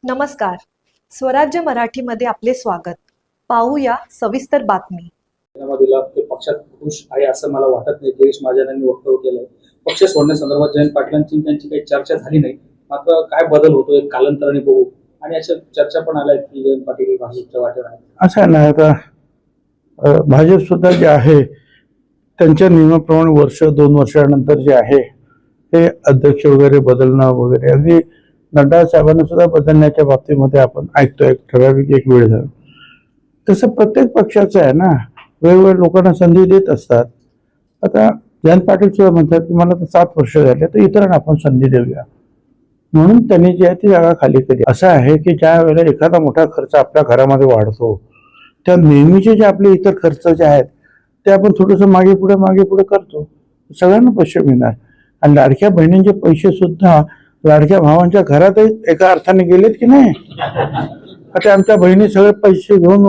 नमस्कार. स्वराज्य मराठीमध्ये आपले स्वागत. पाहूया सविस्तर बातमी. दिला ते पक्षात खुश आहे असं मला वाटत नाही. गिरीश महाजनांनी वक्तव्य केलंय. पक्ष सोडण्यासंदर्भात जयंत पाटलांची त्यांची काही चर्चा झाली नाही. मात्र काय बदल होतोय कालांतराने बघू. आणि अशा चर्चा पण आल्या की जयंत पाटील भाजपच्या वाटेवर आहे. असं आहे ना, आता भाजप सुद्धा जे आहे त्यांच्या नियमाप्रमाणे वर्ष 2 वर्षानंतर जे आहे हे अध्यक्ष वगैरे बदलणं वगैरे अगदी नड्डा साहेबांना सुद्धा बदलण्याच्या बाबतीमध्ये आपण ऐकतोय ठराविक एक वेळ झाला. तसं प्रत्येक पक्षाचं आहे ना, वेगवेगळ्या लोकांना संधी देत असतात. आता जयंत पाटील सुद्धा म्हणतात की मला तर 7 वर्ष झाले, तर इतरांना आपण संधी देऊया म्हणून त्यांनी जी आहे ती जागा खाली केली. असं आहे की ज्या वेळेला एखादा मोठा खर्च आपल्या घरामध्ये वाढतो, त्या नेहमीचे जे आपले इतर खर्च जे आहेत ते आपण थोडंसं मागे पुढे करतो, सगळ्यांना पैसे मिळणार. आणि लाडक्या बहिणींचे पैसे सुद्धा लाडक्या भावांच्या घरातही एका अर्थाने गेलेत की नाही. आता आमच्या बहिणी सगळे पैसे घेऊन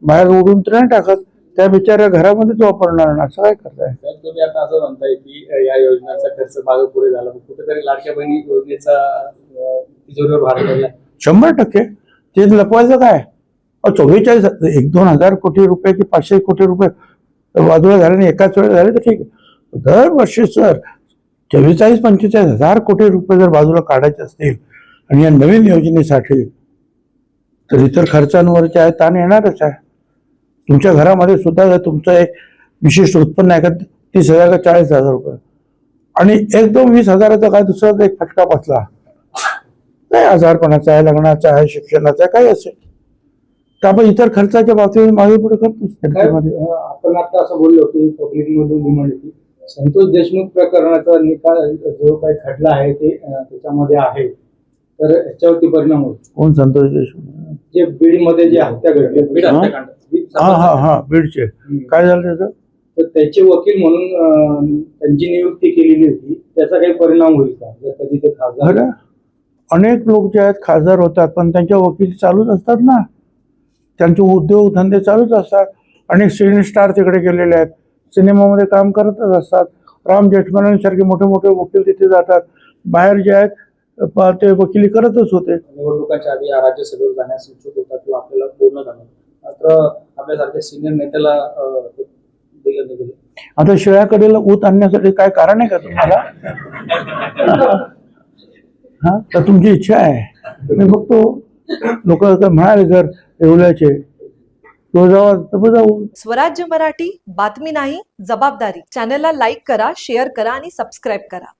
बाहेर उडून तर नाही टाकत, त्या बिचाऱ्या घरामध्येच वापरणार ना. असं काय करताय तुम्ही? आता असं म्हणताय की या योजनेचा खर्च मागे पुढे झाला, कुठेतरी लाडक्या बहिणी योजनेचा तिजोरीवर भार पडला. 100% ते लपवायचं काय? 44 1-2 हजार कोटी रुपये की 500 कोटी रुपये बाजूला झाल्याने एकाच वेळेला झाले तर ठीक आहे. दरवर्षी सर 44-45 हजार कोटी रुपये जर बाजूला काढायचे असतील आणि या नवीन योजनेसाठी, तर इतर खर्चांवर जे आहे ताण येणारच आहे. तुमच्या घरामध्ये सुद्धा जर तुमचं एक विशिष्ट उत्पन्न आहे का 30,000 का 40,000 रुपये आणि 1-2 20 हजाराचा काय दुसरा एक फटका बसला, काय आजारपणाचा आहे, लग्नाचा आहे, शिक्षणाचा आहे, काही असेल तर आपण इतर खर्चाच्या बाबतीत मागे पुढे करतोच. आपण आता असं बोललो की पब्लिक मधून डिमांड होती संतोष देशमुख प्रकरणाचा निकाल जो काही खटला आहे ते त्याच्यामध्ये आहे, तर याच्यावरती परिणाम होतो. कोण संतोष देशमुख? जे बीड मध्ये जे हत्या घडली, बीड हत्याकांड. बीडचे काय झालं त्याचं? तर त्याचे वकील म्हणून त्यांची नियुक्ती केलेली होती, त्याचा काही परिणाम होईल का जर कधी ते खासदार? अनेक लोक जे आहेत खासदार होतात पण त्यांच्या वकील चालूच असतात ना, त्यांचे उद्योग धंदे चालूच असतात. अनेक सिने स्टार तिकडे गेलेले आहेत, सिनेमामध्ये काम करतच असतात. राम जेठमलानीसारखे मोठे मोठे वकील तिथे जातात, बाहेर जे आहेत ते वकिली करतच होते. निवडणुकांच्या आधी राज्यसभेवर जाण्यास इच्छुक होता किंवा आपल्याला पूर्ण झालं, मात्र आपल्यासारख्या सिनियर नेत्याला दिलं नाही. आता शिळ्याकडेला ऊत आणण्यासाठी काय कारण आहे का तुम्हाला? हा, तर तुमची इच्छा आहे. मी बघतो लोक म्हणाले जर येवल्याचे तो जाऊ. स्वराज्य मराठी, बातमी नाही जबाबदारी. चॅनलला लाईक करा, शेअर करा आणि सबस्क्राईब करा.